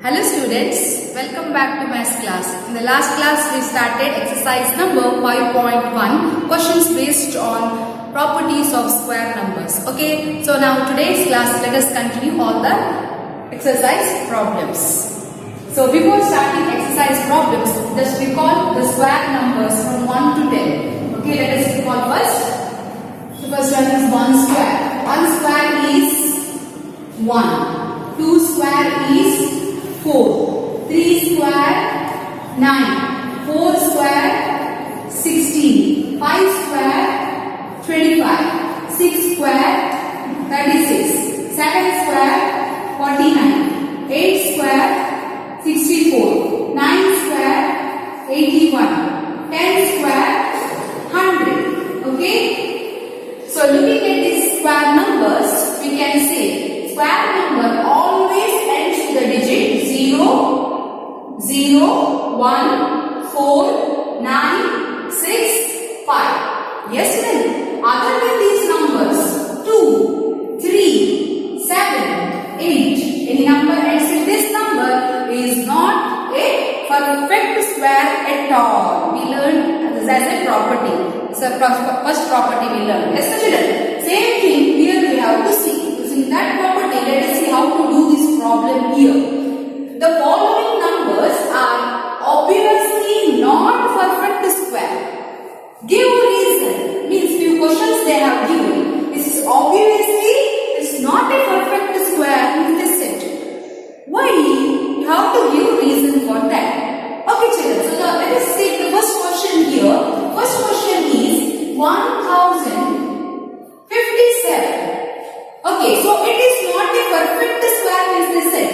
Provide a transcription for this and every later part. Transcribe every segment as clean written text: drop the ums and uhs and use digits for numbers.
Hello students, welcome back to maths class. In the last class we started exercise number 5.1, questions based on properties of square numbers. Okay, so now today's class let us continue all the exercise problems. So before starting exercise problems, just recall the square numbers from 1 to 10. Okay, let us recall first. The first one is 1 square. 1 square is 1. 2 square is 4, 3 square 9, 4 square 16, 5 square 25, 6 square 36, 7 square 49, 8 square 64, 9 square 81, 10 square 100. Okay. So looking at these square numbers, we can say square number always ends with the digit 0, 0, 1, 4, 9, 6, 5. Yes, then. Other than these numbers, 2, 3, 7, 8. Any number ends with this number is not a perfect square at all. We learned this as a property. It's the first property we learned. Yes, children. Same thing here we have to see. Using that property, let us see how to do this problem here. The following numbers are obviously not perfect square. Give reason. Means few questions they have given. This is obviously not a perfect square in this set. Why? You have to give reason for that. Okay, children. So let us take the first question here. First question is 1057. Okay, so it is not a perfect square in this set.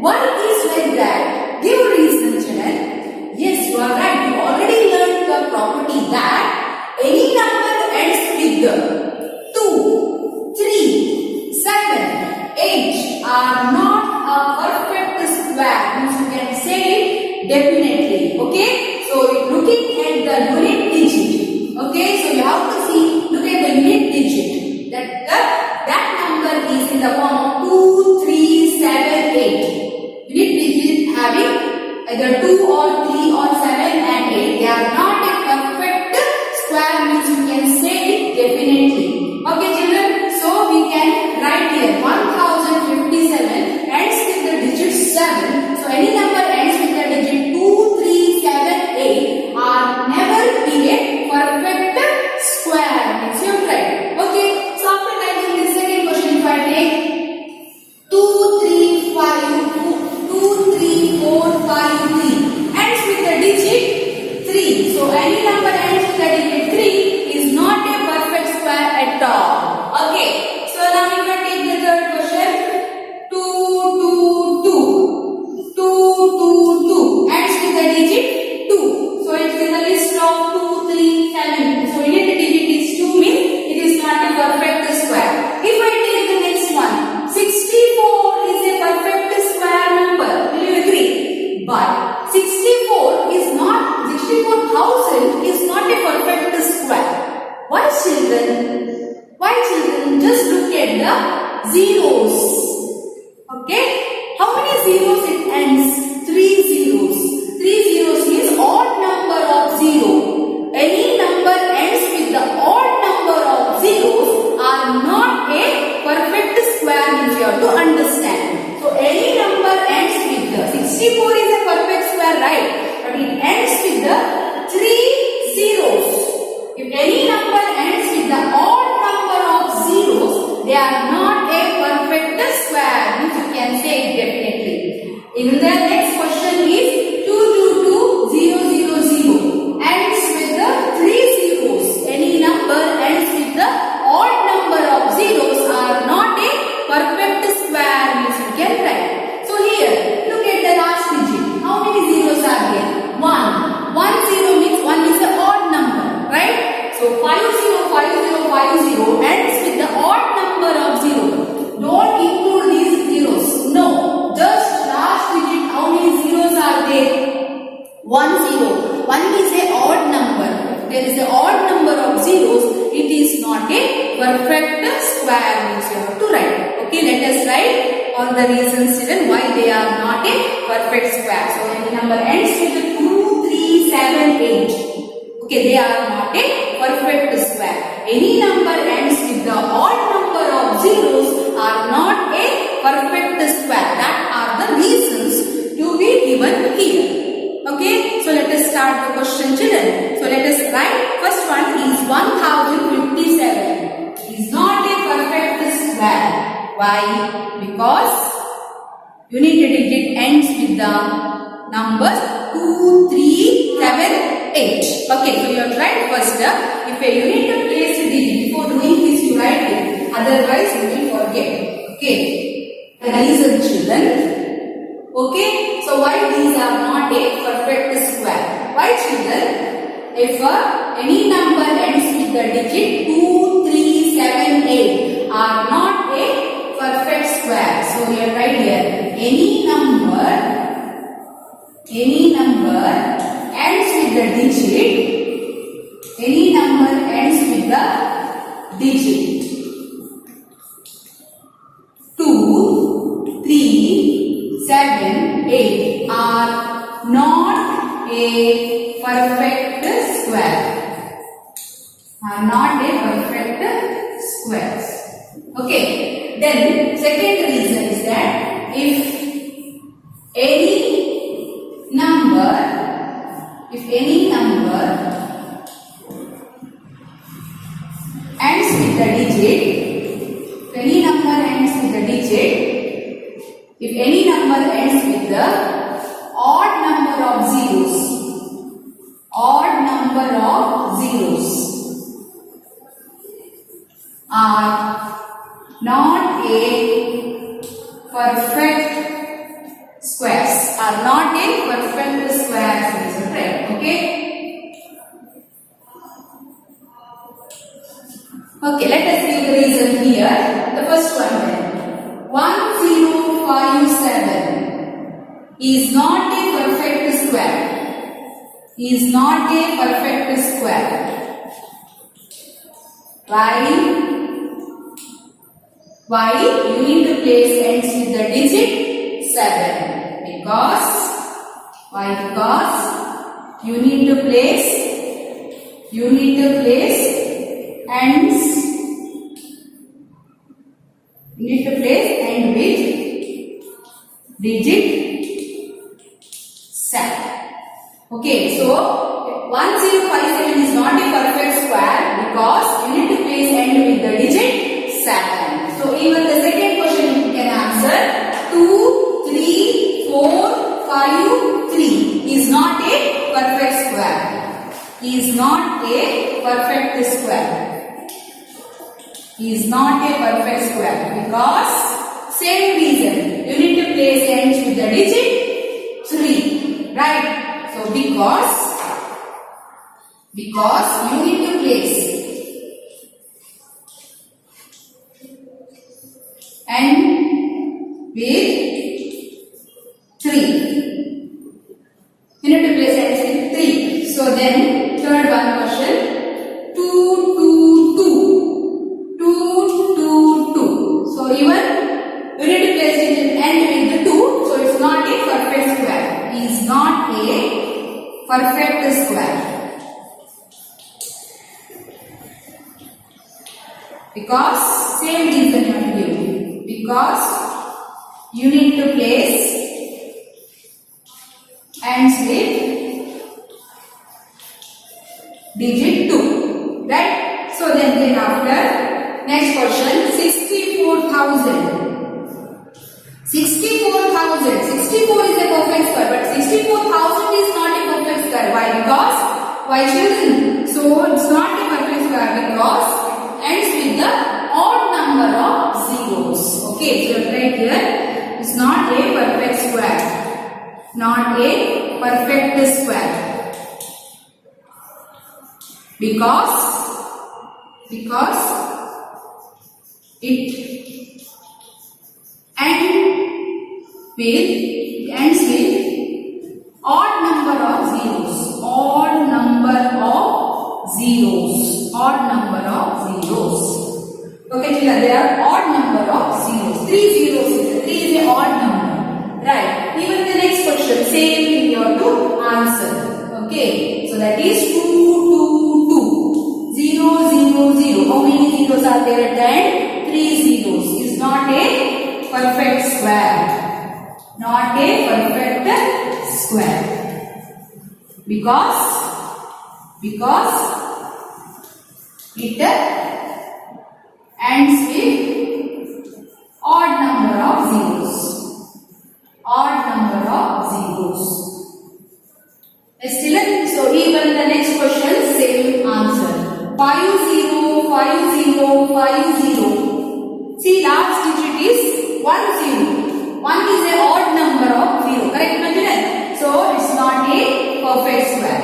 Why it is like that? Give reason, children. Yes, you are right. You already learned the property that any number ends with the 2, 3, 7, 8 are not a perfect square. Means you can say it definitely. Okay? So looking at the unit digit. Okay? So you have to see, look at the unit digit. That number is in the form of 2, 3, 7, 8. Unit digit having either 2 or 3 or 7 and 8. They are not a perfect square, means you can say it definitely. Okay, children. So we can write here 1057 ends with the digit 7. So any number ends with the digit 2, 3, 7, 8 are never be a perfect square. Means you have right. Okay. So after writing the second question, if I take 2, 3, 5, 2, 3, 4, 5, 3 ends with the digit 3. So any number ends with the digit 3 is not a perfect square at all. Okay. So now we will take the third question. 2, 2, 2. 2, 2, 2 ends with the digit 2. So it's in the list of 2, 3, 7. So unit digit is 2 means it is not a perfect square. If I take the next one, 64 is a perfect square number. Will you agree? But 64,000 is not a perfect square. Why, children? Why, children? Just look at the zeros. Okay? How many zeros it ends? 3 zeros. 3 zeros means odd number of 0. Any number ends with the odd number of zeros are not a perfect square, means you have to understand. So any number ends with the 64 is a perfect square, right? But it ends with the 3 zeros. If any number ends with the odd number of zeros, they are not a perfect square, means you can say it definitely. In the next question is 222000 ends with the 3 zeros. Any number ends with the odd number of zeros are not a perfect square, means you can write. So here, look at the last digit. How many zeros are there? 1. 1 zero means 1 is an odd number, right? So 505050 ends with the odd number of 0. Don't include these zeros. No. Just last digit. How many zeros are there? 1 0. 1 is an odd number. There is an odd number of zeros. It is not a perfect square, means you have to write. Okay, let us write all the reasons given why they are not a perfect square. So any number ends with 2, 3, 7, 8. Okay, they are not a perfect square. Any number ends with the odd number of zeros are not a perfect square. That are the reasons to be given here. Okay, so let us start the question, children. So let us write. First one is 1057. Is not a perfect square. Why? Because unit digit ends with the numbers 2, 3, 7, 8. Okay, so you have to write first. If a unit place digit, before doing this you write it. Otherwise you will forget. Okay, the reason, children. Okay, so why these are not a perfect square? Why, children? If any number ends with the digit 2, 3, 7, 8 are not a perfect square. So we have write here any number ends with the digit. Any number ends with the digit 2, 3, 7, 8 are not a perfect square. Are not a perfect squares. Okay. Then second reason is that if any number ends with the digit, if any number ends with the odd number of zeros are not a perfect squares. Are not a perfect squares. Okay. Okay, let us see the reason here. The first one then. 1057 is not a perfect square. Is not a perfect square. Why? Unit place ends with the digit 7. Because unit place ends with digit 7. Okay, so 1057 is not a perfect square because unit place ends with the digit 7. So even the second question you can answer 2, 3, 4, 5, 3 is not a perfect square. Is not a perfect square. Is not a perfect square because same reason unit place ends with the digit 3, right? So because unit place and with 3. Unit place ends with 3. So then third one question 222. 222. So even unit place end with the 2. So it's not a perfect square. Is not a perfect square. Because same reason you have to give. Because unit place ends with digit 2, right? So then after next question 64,000. 64 is a perfect square, but 64,000 is not a perfect square. Why? Because children? So it's not a perfect square because ends with the odd number of zeros. Okay, so right here it's not a perfect square. Not a perfect square. Because it ends with odd number of zeros. Odd number of zeros. Okay, children, there are odd number of zeros. 3 zeros. 3 is a odd number. Right. Even the next same thing you have to answer. Okay, so that is 2, 2, 2. 0, 0, 0. How many zeros are there at the end? 3 zeros. Is not a perfect square. Not a perfect square. Because it ends with odd number of zeros. Odd number of zeros. So even the next question, same answer. 5, 0, 5, 0, 5, 0. See, last digit is 1, 0. 1 is a odd number of 0. Correct, Manjulan? So it's not a perfect square.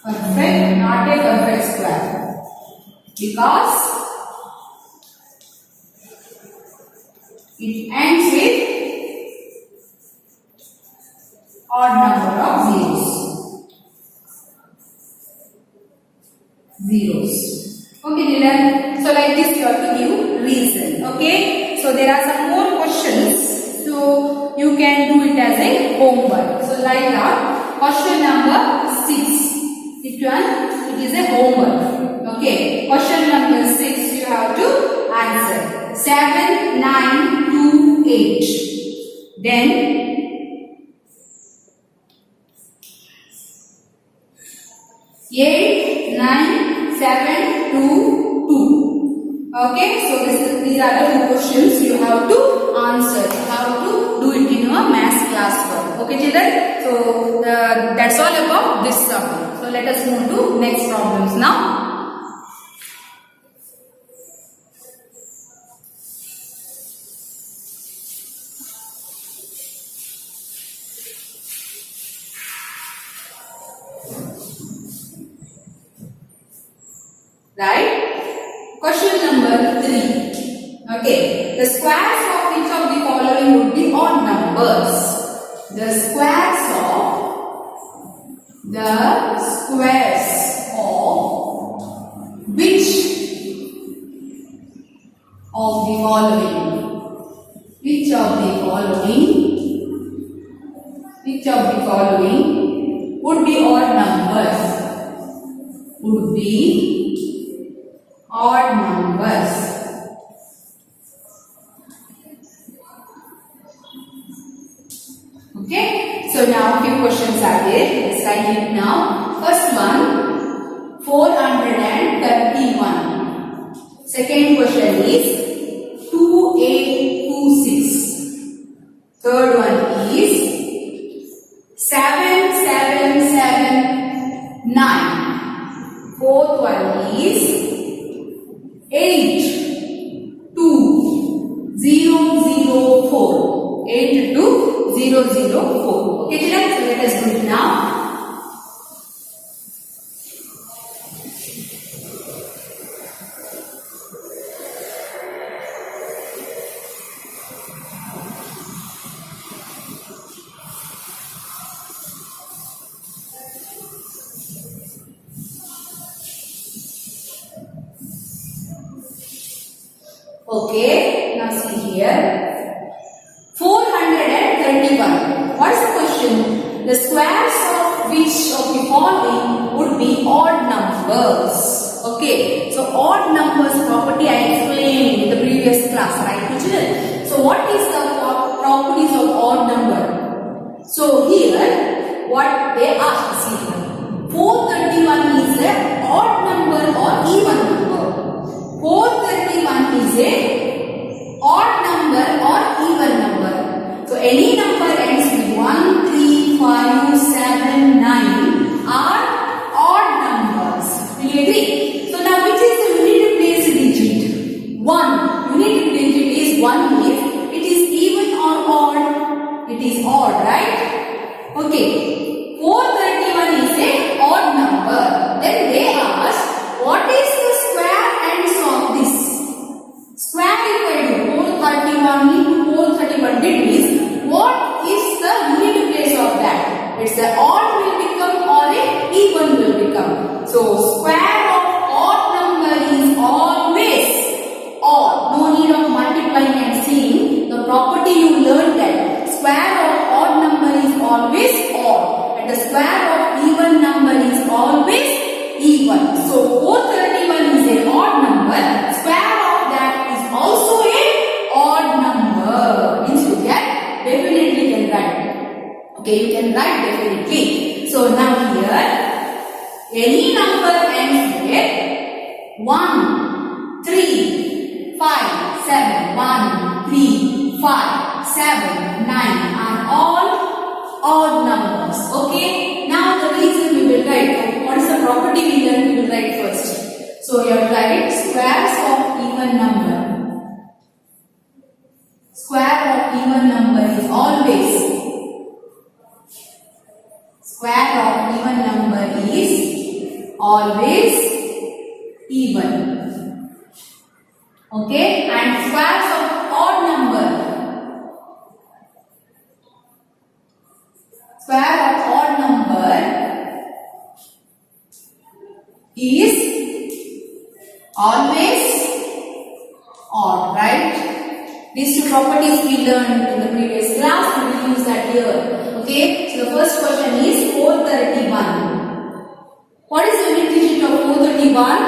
Perfect, not a perfect square. Because it ends with odd number of zeros. Okay, children. So like this you have to give reason. Okay. So there are some more questions. So you can do it as a homework. So like that, question number 6. It is a homework. Okay. Question number 6 you have to answer. 7, 9, 2, 8. Then 8, 9, 7, 2, 2. Okay, so these are the two questions you have to answer. How to do it in your maths classwork. Okay, children. So that's all about this subject. So let us move to next problems now. Right? Question number 3. Okay. The squares of each of the following would be odd numbers. The squares of which of the following? Which of the following would be odd numbers? Would be odd numbers. Okay. So now few questions are there. Let's write it now. First one, 431. Second question is 2826. Third one is 7779. Fourth one is 8204. 8204. Okay, children, so let us do it now. Okay, now see here. 431. What is the question? The squares of which of the following would be odd numbers? Okay, so odd numbers property I explained in the previous class, right, children? So what is the properties of odd number? So here, what they ask, see, 431 is an odd number or even number. 431 is a odd number or even number. So any number ends with 1, 3, 5, 7, 9 are odd numbers. Do you agree? So now which is the unit place digit? 1. Unit digit is 1 is it is even or odd? It is odd, right? Okay. 431 is a odd number. Then they ask, what is the square ends of this? Square Okay, you can write definitely. So now here, any number ends with 1, 3, 5, 7, 1, 3, 5, 7, 9 are all odd numbers. Okay, now the reason we will write, what is the property we learn, we will write first. So you have to write squares of even number. Square of even number is always, square of even number is always even. Okay, and squares of odd number, square of odd number is always odd, right? These two properties we learned in the previous class, we will use that here. Okay, so the first question is 431. What is the unit digit of 431?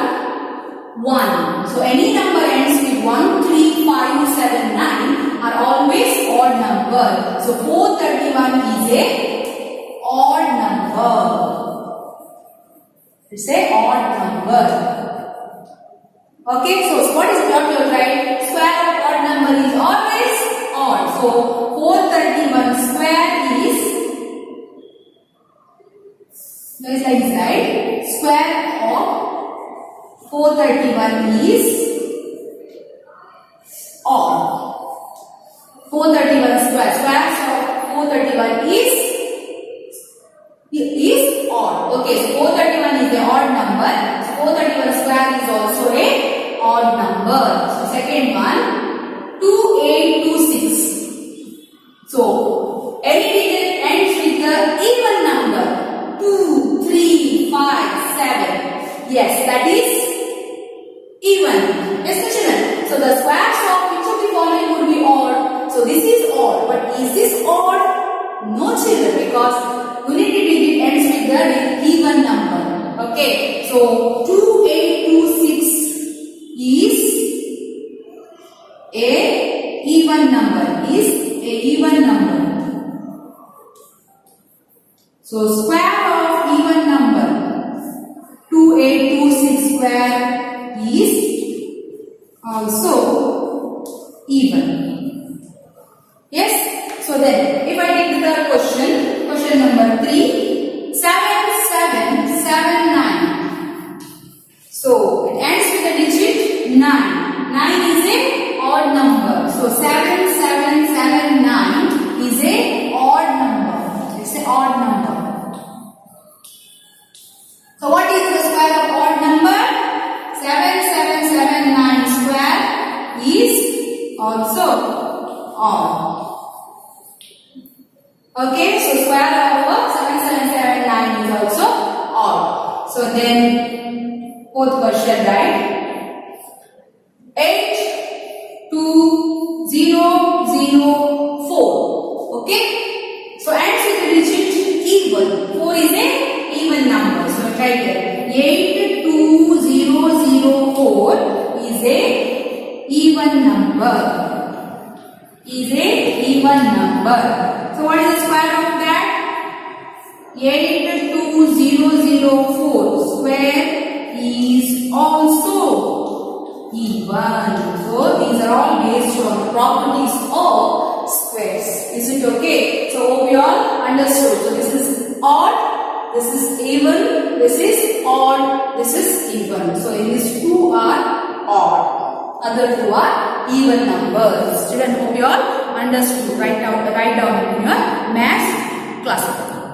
1. So any number ends with 1, 3, 5, 7, 9 are always odd number. So 431 is a odd number. It's a odd number. Okay, so what is what you will write? Square of odd number is always odd. So 431 square is, like this, right? Square of 431 is odd. 431 square. Squares of 431 is odd. Okay, so 431 is an odd number. So 431 square is also a odd number. So second one, 2826. So any digit ends with the even number. 2, 3, 5, 7. Yes, that is even. Yes, children. So the squares of which of the following would be odd? So this is odd. But is this odd? No, children, because unity digit ends with the even number. Okay. So 2826 is a even number. Is a even number. So square of even number 2826 square is also even. Yes. So then if I take the third question, question number 3, 7, 7, 7, 9. So it ends with the digit 9. 9 is a odd number. So 7, 7, 7, 9 is a odd number. It's an odd number. So what is the square of odd number? 7779 square is also odd. Okay, so square of 7779 is also odd. So then fourth question, right? 8, 2, 0, 0, 4. Okay, so ends with the digit even. 4 is a even number. So try here. 8, 2, 0, 0, 4 is a even number. Is a even number. So what is the square of that? 8, 2, 0, 0, 4 square is also even. So these are all based on the properties of squares. Is it okay? So hope you all understood. So this is odd, this is even, this is odd, this is even. So these two are odd, other two are even numbers. Children, hope you all understood. Write down in your math class.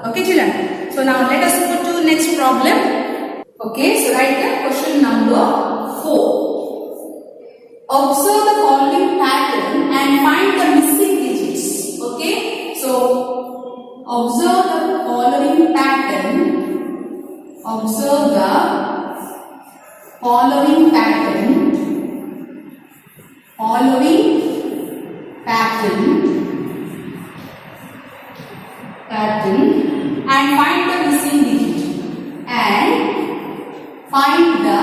Okay, children. So now let us go to the next problem. Okay, so write the question number 4. Observe the following pattern and find the missing digits. Okay, so observe the following pattern. Observe the following pattern. And find the missing digit. And find the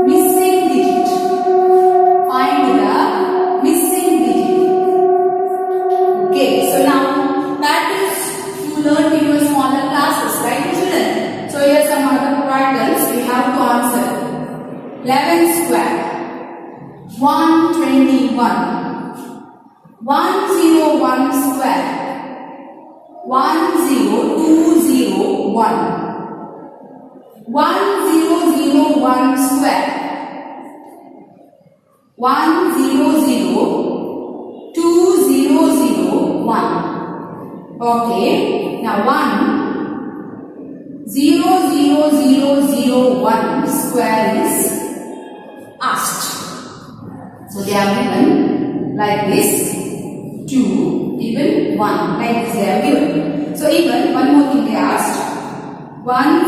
missing digit. Find the missing digit. Okay, so now that is 101 square. 10201. 1001 square. 100201. Okay. Now 10001 square is asked. So they are given like this. 2, even 1, like this they are given. So even one more thing they asked. 10000.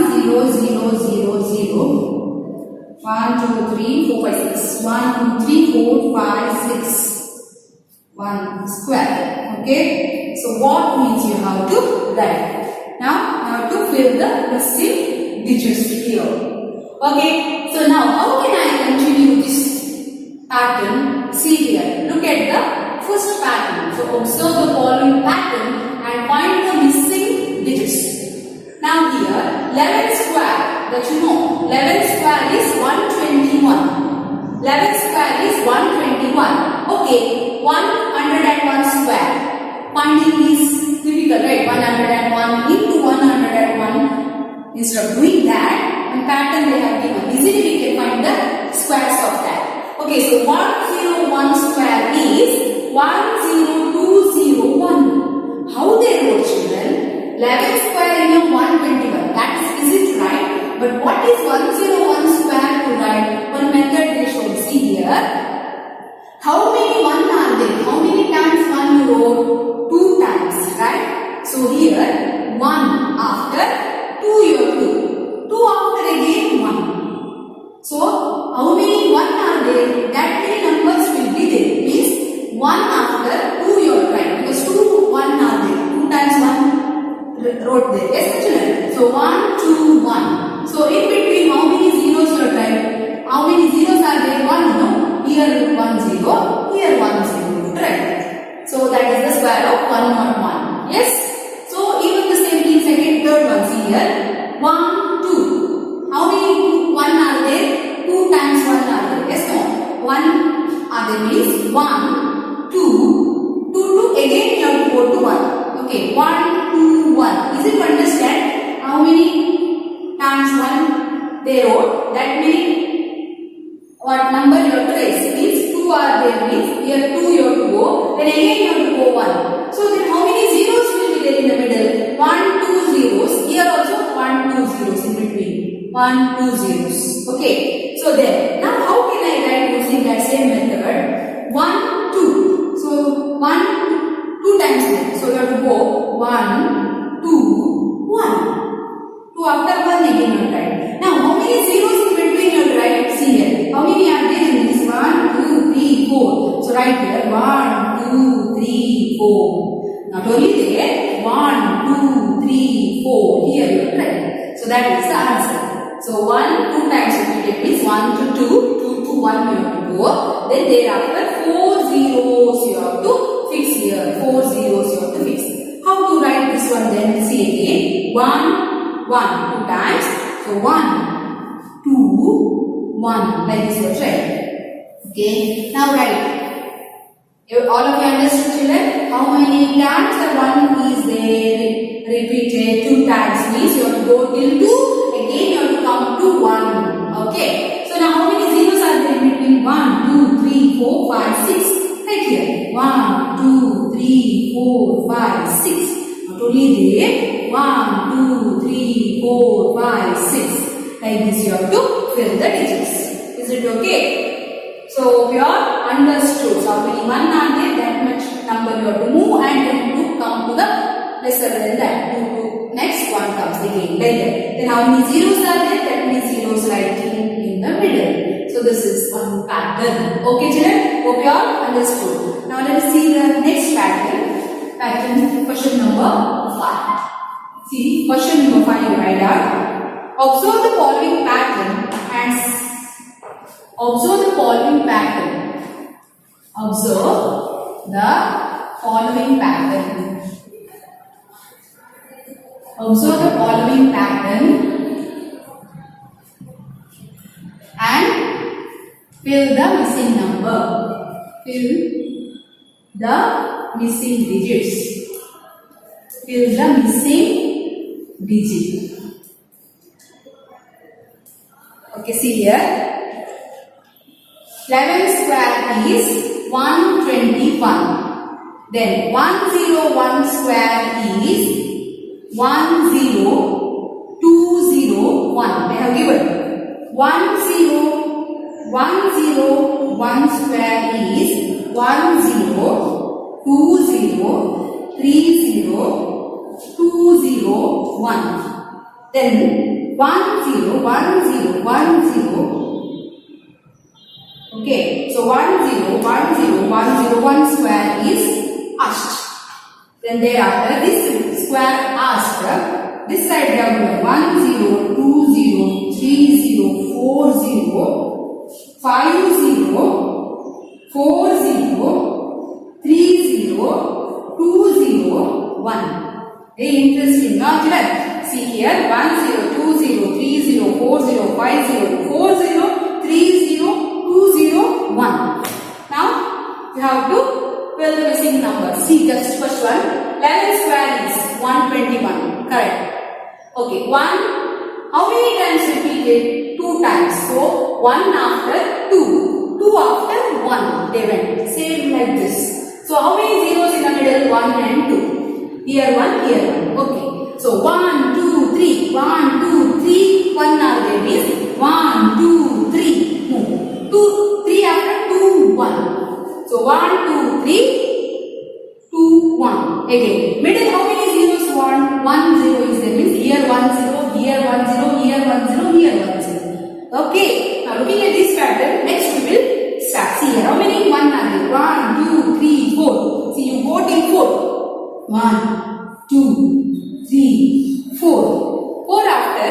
1, 2, 3, 4, 5, 6. 1, 2, 3, 4, 5, 6. 1 square. Okay. So what means you have to write? Now you have to fill the missing digits here. Okay. So now how can I continue this pattern? See here. Look at the first pattern. So observe the following pattern and find the missing digits. Now here 11 square, that you know 11 square is 121. 11 square is 121. Okay, 101 square. Finding is difficult, right? 101 into 101. Instead of doing that, one pattern they have given. Easily we can find the squares of that. Okay, so 101 square is 10201. How they wrote, children? 11 square in 121. That is it right? But what is 101 square to write? One method they show. See here. How many 1 are there? How many times 1 you wrote? 2 times, right? So here 1 after 2 you have 2. 2 after again 1. So how many 1 are there? That many numbers will be there. Means 1 after 2 you are right. Because 2 1 are there. 2 times 1 wrote there. Yes, children. So 1 2 1. So in between how many zeros you are right? How many zeros are there? 1 no. Here 1 0. Here 1 0. Right. So that is the square of 101. Yes. So even the same thing second third one. See here 1 2. How many 1 are there? 2 times 1 are there. Yes no. 1 are there means 1 2 2 again you have to go to 1. Okay, 1 2 1. Easy to understand. How many times 1 they wrote? That many what number you have to raise? Means 2 are there means here 2 you have to go. Then again you have to go 1. So then how many zeros will be there in the middle? 1 2 zeros. Here also 1 2 zeros in between. 1 2 zeros. Okay. So then now how can I write using that same method? 1 2. So 1 2 times there. So you have to go 1 2 1. 2 after 1 again you write. Now how many zeros in between you write? See here. How many are there in this? 1 2 3 4. So write here 1 2 3 4. Not only there 1 2 3 4. Here you write. So that is the answer. So 1 2 times repeated means 1 to 2 2 to 1 you have to go. Then thereafter 4 zeros you have to fix here. 4 zeros you have to fix. How to write this one then? See again. 1 1 2 times. So 1 2 1 like this you have tried. Okay. Now write. All of you understood, children? How many times the 1 is there? Repeated 2 times means you have to go till 2. Again you have to come to 1. Okay. So now how many zeros are there in between? 1 2 3 4 5 6. Right here. 1 2 3 4 5 6. Not only there. 1 2 3 4 5 6. Like this you have to fill the digits. Is it okay? So we are understood. So how many 1 are there? That much number you have to move and then to come to the lesser than that. Next one comes again like that. Then how many zeros are there? That many zeros writing in the middle. So this is one pattern. Okay children? Hope you all understood. Now let us see the next pattern. Pattern question number 5. See question number 5 you write out. Observe the following pattern and observe the following pattern. Observe the following pattern. Observe the following pattern and fill the missing number. Fill the missing digits. Fill the missing digit. Okay, see here. 11 square is 121. Then 101 square is 10201. They have given 101 square is 102020201. Then 101010. Okay, so 10101 square is asked. Then thereafter this square asked. This side we have 10203040 5040302001. Very interesting, not children? See here 102030405040302001. Now you have to fill the missing numbers. See just first one. 11 square is 121. Correct. Okay. 1. How many times repeated? 2 times. So 1 after 2. 2 after 1. They went. Same like this. So how many zeros in the middle? 1 and 2. Here 1, here 1. Okay. So 1, 2, 3. 1, 2, 3. 1 are there means 1, 2, 3. Move. 2, 3 after 2, 1. So 1, 2, 3. 2, 1. Again. Middle how many zeros? 1, 1 0 is there means here 1 0, here 1 0, here 1 0, here 1 0. Okay. Now looking at this pattern, next we will start. See here how many 1 are there? 1, 2, 3, 4. See you go till 4. 1, 2, 3, 4. 4 after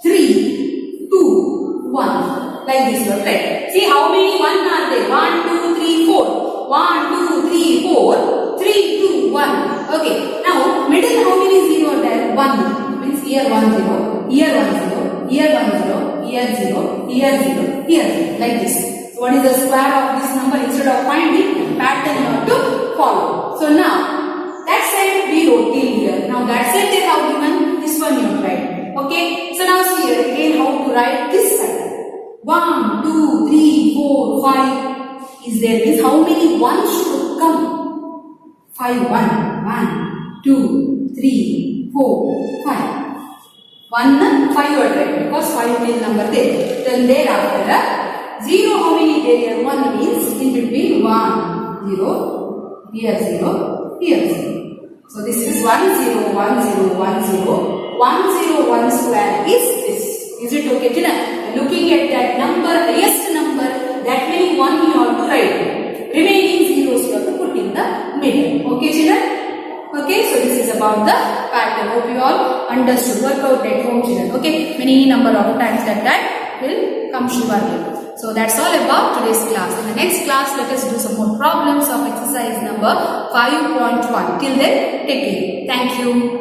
3, 2, 1. Like this one, right? See how many 1 are there? 1, 2, 3, 4. 1, 2, 3, 4. 3, 2, 1. Okay. Now middle how many 0 are there? 1. Means here 1 0, here 1 0, here 1 0, here 0, here 0, here 0. Like this. So what is the square of this number? Instead of finding, pattern you have to follow. So now that side we wrote till here. Now that side they have given, this one you have write. Okay. So now see here again how to write this side. 1, 2, 3, 4, 5 is there. Means how many 1 should come? 5, 1, 2, 3, 4, 5. 1, 5 are right because 5 is number there. Then thereafter 0 how many there? 1 means in between 1, 0, here 0, here 0. So this is 1, 0, 1, 0, 1, 0. 101 square is this. Is it okay, children? Looking at that number, highest number, that many 1 you have to write. Remaining zeros you have to put in the middle. Okay, children? Okay, so this is about the pattern. Hope you all understood. Work out at home, children. Okay, many number of times that will come surely. So that's all about today's class. In the next class, let us do some more problems of exercise number 5.1. Till then, take care. Thank you.